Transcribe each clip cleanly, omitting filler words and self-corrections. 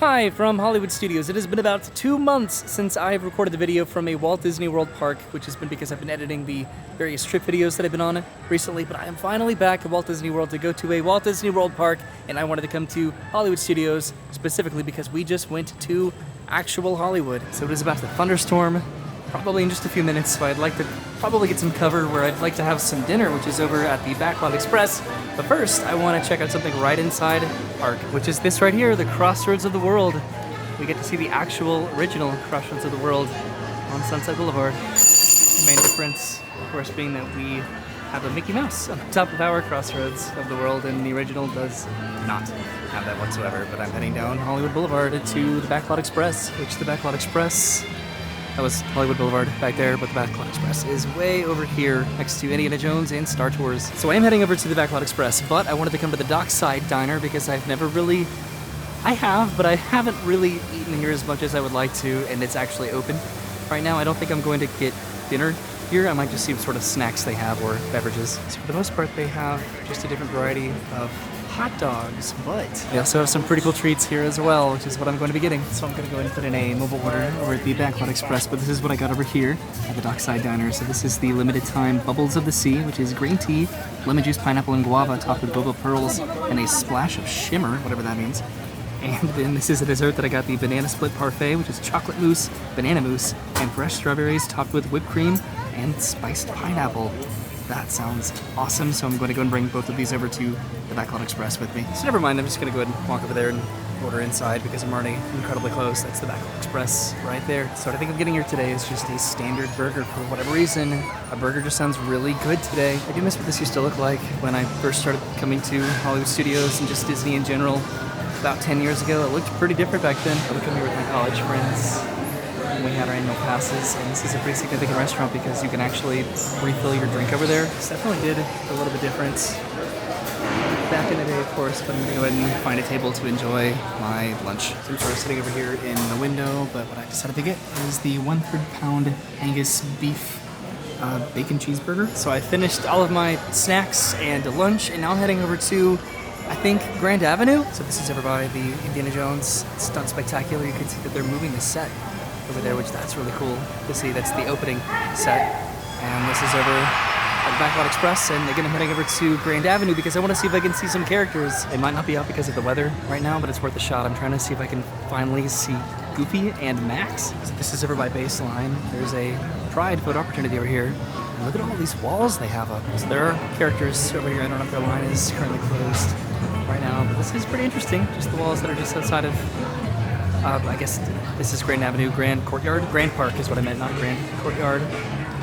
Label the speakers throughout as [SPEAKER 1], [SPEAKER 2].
[SPEAKER 1] Hi from Hollywood Studios. It has been about 2 months since I've recorded the video from a Walt Disney World park, which has been because I've been editing the various trip videos that I've been on recently, but I am finally back at Walt Disney World to go to a Walt Disney World park, and I wanted to come to Hollywood Studios specifically because we just went to actual Hollywood. So it is about to thunderstorm, probably in just a few minutes, so I'd like to probably get some cover where I'd like to have some dinner, which is over at the Facade Express. But first, I want to check out something right inside park, which is this right here, the Crossroads of the World. We get to see the actual original Crossroads of the World on Sunset Boulevard. The main difference, of course, being that we have a Mickey Mouse on top of our Crossroads of the World, and the original does not have that whatsoever. But I'm heading down Hollywood Boulevard to the Backlot Express, which the Backlot Express, that was Hollywood Boulevard back there, but the Backlot Express is way over here next to Indiana Jones and Star Tours. So I am heading over to the Backlot Express, but I wanted to come to the Dockside Diner because I've never really, I haven't really eaten here as much as I would like to, and it's actually open right now. I don't think I'm going to get dinner here. I might just see what sort of snacks they have or beverages. So for the most part, they have just a different variety of hot dogs, but they also have some pretty cool treats here as well, which is what I'm going to be getting. So I'm going to go ahead and put in a mobile order over at the Backlot Express, but this is what I got over here at the Dockside Diner. So this is the limited time Bubbles of the Sea, which is green tea, lemon juice, pineapple, and guava topped with boba pearls and a splash of shimmer, whatever that means. And then this is a dessert that I got, the banana split parfait, which is chocolate mousse, banana mousse, and fresh strawberries topped with whipped cream and spiced pineapple. That sounds awesome, so I'm going to go and bring both of these over to the Backlot Express with me. So never mind, I'm just going to go ahead and walk over there and order inside because I'm already incredibly close. That's the Backlot Express right there. So what I think I'm getting here today is just a standard burger. For whatever reason, a burger just sounds really good today. I do miss what this used to look like when I first started coming to Hollywood Studios and just Disney in general about 10 years ago. It looked pretty different back then. I would come here with my college friends. We had our annual passes, and this is a pretty significant restaurant because you can actually refill your drink over there. This definitely did a little bit different back in the day, of course, but I'm gonna go ahead and find a table to enjoy my lunch. So I'm sort of sitting over here in the window, but what I decided to get is the 1/3 pound Angus beef bacon cheeseburger. So I finished all of my snacks and lunch, and now I'm heading over to, I think, Grand Avenue. So this is over by the Indiana Jones Stunt Spectacular. You can see that they're moving the set over there, which that's really cool to see. That's the opening set, and this is over at the Backlot Express. And again, I'm heading over to Grand Avenue because I want to see if I can see some characters. They might not be out because of the weather right now, but it's worth a shot. I'm trying to see if I can finally see Goofy and Max. So this is over by Baseline. There's a Pride photo opportunity over here. And look at all these walls they have up. So there are characters over here. I don't know if their line is currently closed right now, but this is pretty interesting. Just the walls that are just outside of I guess this is Grand Avenue, Grand Courtyard. Grand Park is what I meant, not Grand Courtyard.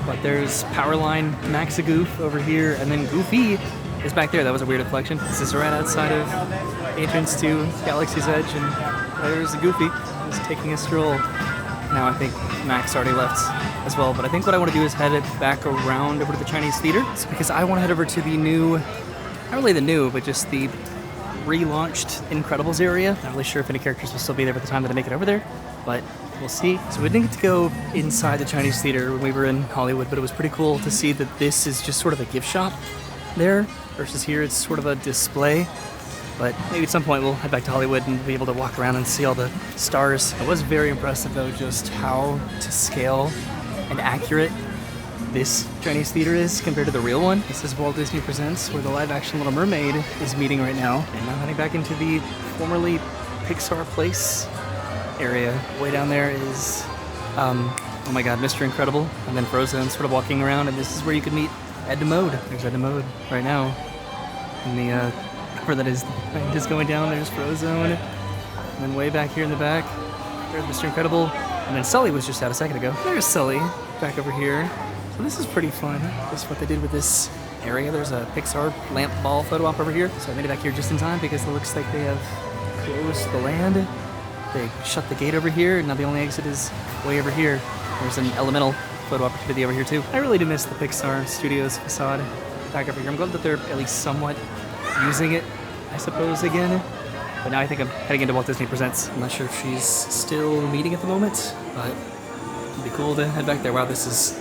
[SPEAKER 1] But there's Powerline, Max-a-Goof over here, and then Goofy is back there. That was a weird inflection. This is right outside of entrance to Galaxy's Edge, and there's Goofy just taking a stroll. Now I think Max already left as well, but I think what I want to do is head back around over to the Chinese Theater. It's because I want to head over to the new, not really the new, but just the relaunched Incredibles area. Not really sure if any characters will still be there by the time that I make it over there, but we'll see. So we didn't get to go inside the Chinese Theater when we were in Hollywood, but it was pretty cool to see that this is just sort of a gift shop there, versus here it's sort of a display. But maybe at some point we'll head back to Hollywood and be able to walk around and see all the stars. It was very impressive though, just how to scale and accurate this Chinese theater is compared to the real one. This is Walt Disney Presents, where the live-action Little Mermaid is meeting right now. And now heading back into the formerly Pixar Place area. Way down there is, oh my god, Mr. Incredible, and then Frozen sort of walking around, and this is where you could meet Ed Mode. There's Ed Mode right now. And the, where that is, just going down, there's Frozen. And then way back here in the back, there's Mr. Incredible. And then Sully was just out a second ago. There's Sully, back over here. So this is pretty fun. This is what they did with this area. There's a Pixar lamp ball photo op over here. So I made it back here just in time because it looks like they have closed the land. They shut the gate over here, and now the only exit is way over here. There's an Elemental photo opportunity over here too. I really do miss the Pixar Studios facade back over here. I'm glad that they're at least somewhat using it, I suppose, again. But now I think I'm heading into Walt Disney Presents. I'm not sure if she's still meeting at the moment, but it'd be cool to head back there. Wow, this is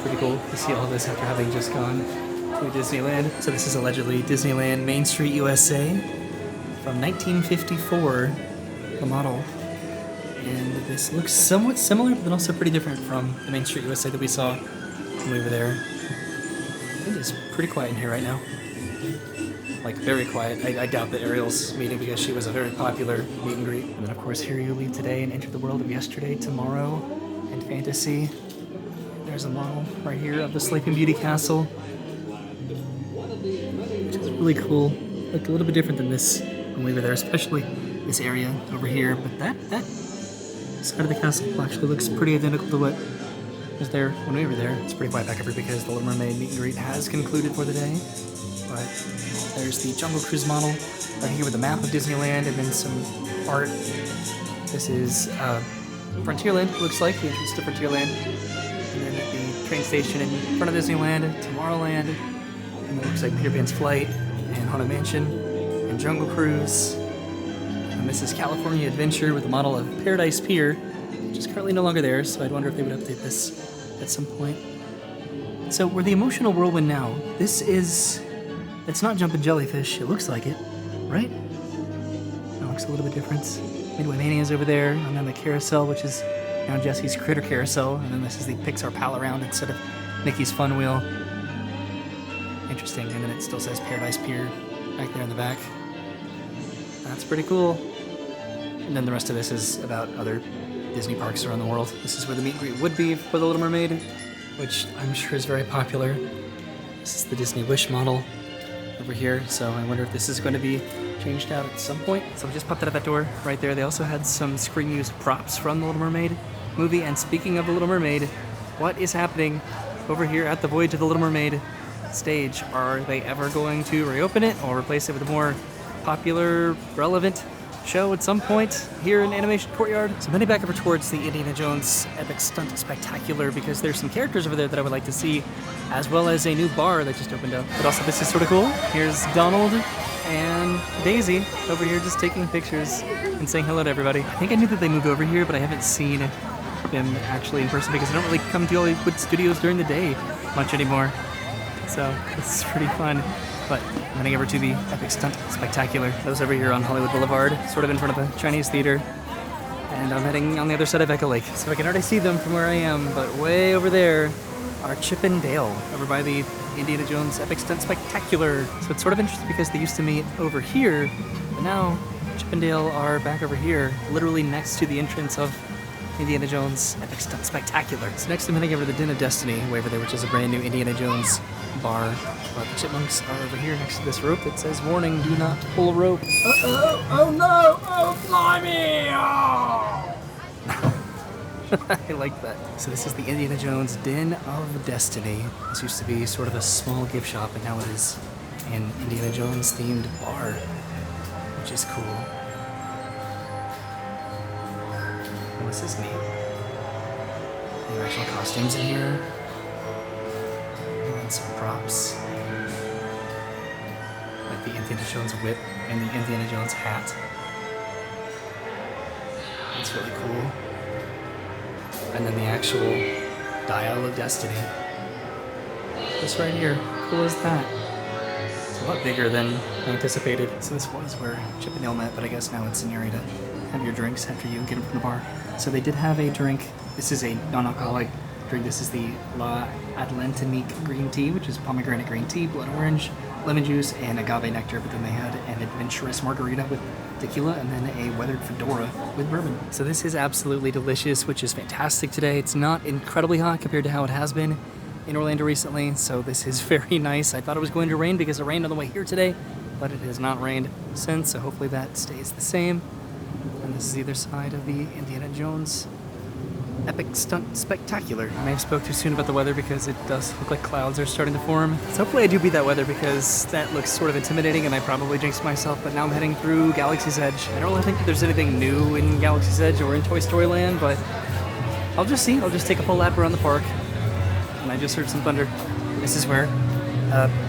[SPEAKER 1] pretty cool to see all this after having just gone to Disneyland. So this is allegedly Disneyland Main Street, USA from 1954. the model. And this looks somewhat similar, but then also pretty different from the Main Street USA that we saw when we were there. It is pretty quiet in here right now. Like, very quiet. I doubt that Ariel's meeting because she was a very popular meet and greet. And then, of course, here you leave today and enter the world of yesterday, tomorrow, and fantasy. There's a model right here of the Sleeping Beauty Castle, which is really cool. Looked a little bit different than this when we were there, especially this area over here. But that side of the castle actually looks pretty identical to what was there when we were there. It's pretty quiet back over because the Little Mermaid meet and greet has concluded for the day. But there's the Jungle Cruise model right here with a map of Disneyland and then some art. This is Frontierland, it looks like, the entrance to Frontierland. And then at the train station in front of Disneyland, Tomorrowland, and it looks like Peter Pan's Flight and Haunted Mansion and Jungle Cruise. And this is California Adventure with a model of Paradise Pier, which is currently no longer there, so I'd wonder if they would update this at some point. So we're the Emotional Whirlwind now. It's not Jumpin' Jellyfish, it looks like it, right? It looks a little bit different. Midway Mania's over there, and then the carousel, which is now Jesse's Critter Carousel, and then this is the Pixar Pal Around instead of Mickey's Fun Wheel. Interesting, and then it still says Paradise Pier right there in the back. That's pretty cool. And then the rest of this is about other Disney parks around the world. This is where the meet and greet would be for the Little Mermaid, which I'm sure is very popular. This is the Disney Wish model over here, so I wonder if this is going to be changed out at some point. So we just popped out of that door right there. They also had some screen-used props from the Little Mermaid movie, and speaking of the Little Mermaid, what is happening over here at the Voyage of the Little Mermaid stage? Are they ever going to reopen it or replace it with a more popular, relevant show at some point here in Animation Courtyard? So I'm heading back over towards the Indiana Jones Epic Stunt Spectacular because there's some characters over there that I would like to see, as well as a new bar that just opened up. But also this is sort of cool. Here's Donald and Daisy over here just taking pictures and saying hello to everybody. I think I knew that they moved over here, but I haven't seen them actually in person because I don't really come to Jollywood Studios during the day much anymore. So this is pretty fun. But I'm heading over to the Epic Stunt Spectacular. That was over here on Hollywood Boulevard, sort of in front of the Chinese theater. And I'm heading on the other side of Echo Lake. So I can already see them from where I am, but way over there are Chip and Dale, over by the Indiana Jones Epic Stunt Spectacular. So it's sort of interesting because they used to meet over here, but now Chip and Dale are back over here, literally next to the entrance of Indiana Jones Epic Stunt Spectacular. So next I'm heading over to the Den of Destiny, Waverly, which is a brand new Indiana Jones bar. But the chipmunks are over here next to this rope that says, "Warning, do not pull rope." Oh no! Oh, blimey! Oh! I like that. So this is the Indiana Jones Den of Destiny. This used to be sort of a small gift shop, and now it is an Indiana Jones themed bar, which is cool. Oh, this is neat. There are actual costumes in here. And some props. Like the Indiana Jones whip and the Indiana Jones hat. That's really cool. And then the actual Dial of Destiny. This right here, cool as that. It's a lot bigger than I anticipated. So this was where Chip and Dale met, but I guess now it's an area to have your drinks after you get them from the bar. So they did have a drink. This is a non-alcoholic drink. This is the La Atlantonique green tea, which is pomegranate green tea, blood orange, lemon juice, and agave nectar. But then they had an adventurous margarita with tequila and then a weathered fedora with bourbon. So this is absolutely delicious, which is fantastic today. It's not incredibly hot compared to how it has been in Orlando recently, so this is very nice. I thought it was going to rain because it rained on the way here today, but it has not rained since, so hopefully that stays the same. And this is either side of the Indiana Jones Epic Stunt Spectacular. I may have spoke too soon about the weather because it does look like clouds are starting to form. So hopefully I do beat that weather because that looks sort of intimidating and I probably jinxed myself, but now I'm heading through Galaxy's Edge. I don't really think that there's anything new in Galaxy's Edge or in Toy Story Land, but I'll just see. I'll just take a full lap around the park. And I just heard some thunder. This is where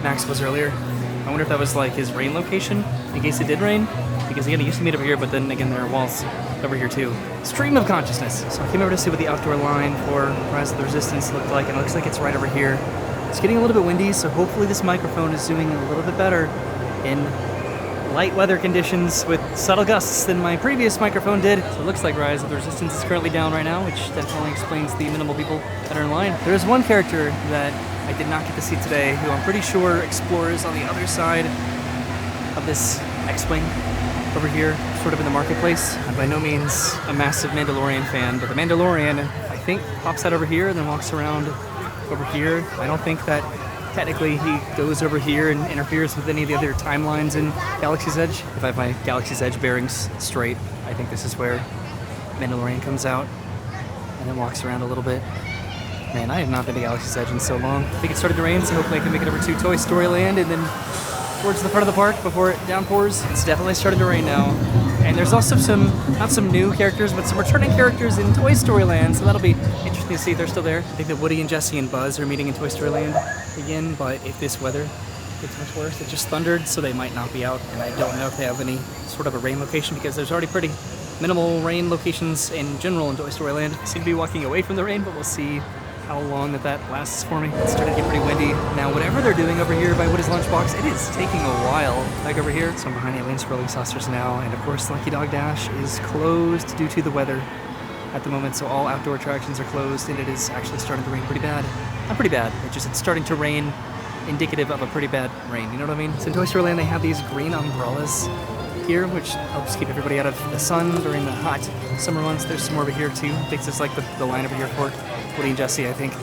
[SPEAKER 1] Max was earlier. I wonder if that was like his rain location in case it did rain. Because again, he used to meet over here, but then again, there are walls over here too. Stream of consciousness. So I came over to see what the outdoor line for Rise of the Resistance looked like, and it looks like it's right over here. It's getting a little bit windy, so hopefully this microphone is doing a little bit better in light weather conditions with subtle gusts than my previous microphone did. So it looks like Rise of the Resistance is currently down right now, which definitely explains the minimal people that are in line. There is one character that I did not get to see today, who I'm pretty sure explores on the other side of this X-Wing over here, sort of in the marketplace. I'm by no means a massive Mandalorian fan, but the Mandalorian, I think, pops out over here and then walks around over here. I don't think that technically he goes over here and interferes with any of the other timelines in Galaxy's Edge. If I have my Galaxy's Edge bearings straight, I think this is where Mandalorian comes out and then walks around a little bit. Man, I have not been to Galaxy's Edge in so long. I think it started to rain, so hopefully I can make it over to Toy Story Land and then towards the front of the park before it downpours. It's definitely starting to rain now. And there's also some, not some new characters, but some returning characters in Toy Story Land, so that'll be interesting to see if they're still there. I think that Woody and Jesse and Buzz are meeting in Toy Story Land again, but if this weather gets much worse, it just thundered, so they might not be out, and I don't know if they have any sort of a rain location, because there's already pretty minimal rain locations in general in Toy Story Land. I seem to be walking away from the rain, but we'll see how long that lasts for me. It's starting to get pretty windy. Now, whatever they're doing over here by Woody's Lunchbox, it is taking a while back over here. So I'm behind Alien Swirling Saucers now, and of course Lucky Dog Dash is closed due to the weather at the moment, so all outdoor attractions are closed, and it is actually starting to rain pretty bad. Not pretty bad, it's starting to rain indicative of a pretty bad rain, you know what I mean? So in Toy Story Land, they have these green umbrellas here, which helps keep everybody out of the sun during the hot summer months. There's some more over here too. I think this is like the line over here for Woody and Jesse, I think.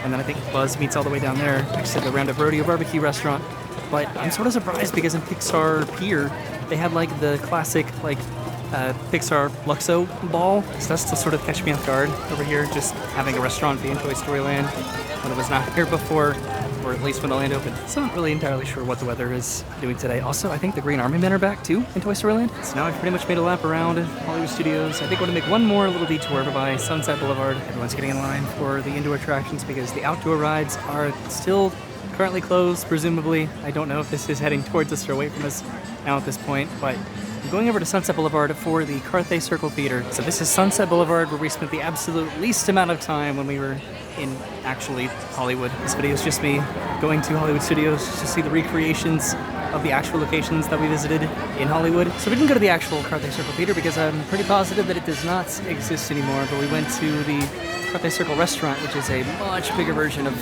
[SPEAKER 1] And then I think Buzz meets all the way down there next to the Roundup Rodeo Barbecue restaurant. But I'm sort of surprised because in Pixar Pier, they had like the classic Pixar Luxo ball. So that's to sort of catch me off guard over here, just having a restaurant be in Toy Story Land when it was not here before, or at least when the land opened. So I'm not really entirely sure what the weather is doing today. Also, I think the Green Army Men are back too in Toy Story Land. So now I've pretty much made a lap around Hollywood Studios. I think I'm gonna make one more little detour by Sunset Boulevard. Everyone's getting in line for the indoor attractions because the outdoor rides are still currently closed, presumably. I don't know if this is heading towards us or away from us now at this point, but I'm going over to Sunset Boulevard for the Carthay Circle Theater. So this is Sunset Boulevard, where we spent the absolute least amount of time when we were in actually Hollywood. This video is just me going to Hollywood Studios to see the recreations of the actual locations that we visited in Hollywood. So we didn't go to the actual Carthay Circle Theater because I'm pretty positive that it does not exist anymore, but we went to the Carthay Circle Restaurant, which is a much bigger version of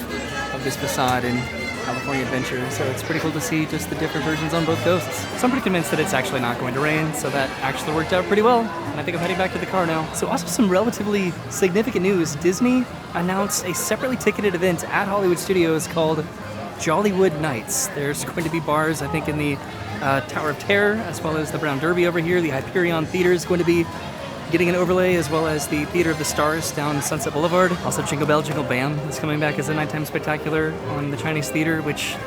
[SPEAKER 1] this Facade in California Adventure, so it's pretty cool to see just the different versions on both coasts. So I'm pretty convinced that it's actually not going to rain, so that actually worked out pretty well, and I think I'm heading back to the car now. So also some relatively significant news. Disney announced a separately ticketed event at Hollywood Studios called Jollywood Nights. There's going to be bars, I think, in the Tower of Terror, as well as the Brown Derby over here. The Hyperion Theater is going to be getting an overlay, as well as the Theater of the Stars down Sunset Boulevard. Also Jingle Bell, Jingle Bam is coming back as a nighttime spectacular on the Chinese Theater, which,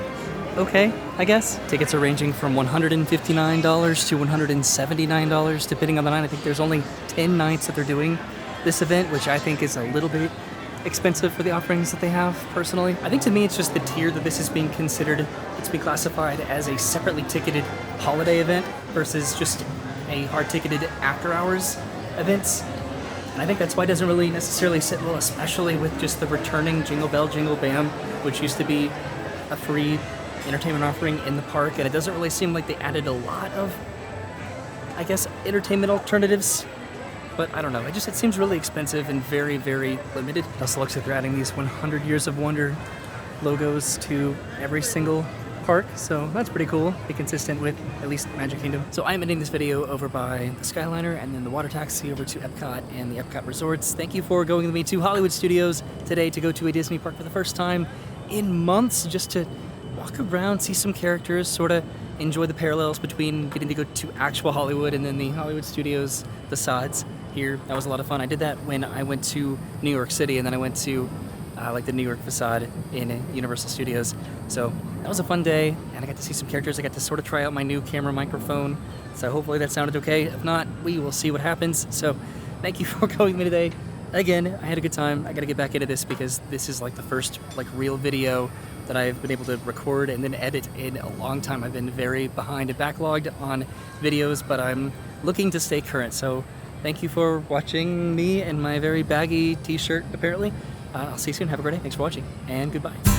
[SPEAKER 1] okay, I guess. Tickets are ranging from $159 to $179, depending on the night. I think there's only 10 nights that they're doing this event, which I think is a little bit expensive for the offerings that they have, personally. I think to me it's just the tier that this is being considered. It's being classified as a separately ticketed holiday event versus just a hard-ticketed after-hours events, and I think that's why it doesn't really necessarily sit well, especially with just the returning Jingle Bell, Jingle Bam, which used to be a free entertainment offering in the park, and it doesn't really seem like they added a lot of, I guess, entertainment alternatives, but I don't know, it seems really expensive and very, very limited. It also looks like they're adding these 100 Years of Wonder logos to every single park, so that's pretty cool. Be consistent with at least Magic Kingdom. So I'm ending this video over by the Skyliner and then the water taxi over to Epcot and the Epcot Resorts. Thank you for going with me to Hollywood Studios today to go to a Disney park for the first time in months, just to walk around, see some characters, sort of enjoy the parallels between getting to go to actual Hollywood and then the Hollywood Studios facades here. That was a lot of fun. I did that when I went to New York City, and then I went to like the New York facade in Universal Studios. So that was a fun day, and I got to see some characters. I got to sort of try out my new camera microphone, so hopefully that sounded okay. If not, we will see what happens. So thank you for going with me today. Again, I had a good time. I gotta get back into this because this is like the first real video that I've been able to record and then edit in a long time. I've been very behind and backlogged on videos, but I'm looking to stay current. So thank you for watching me and my very baggy t-shirt, apparently. I'll see you soon. Have a great day. Thanks for watching, and goodbye.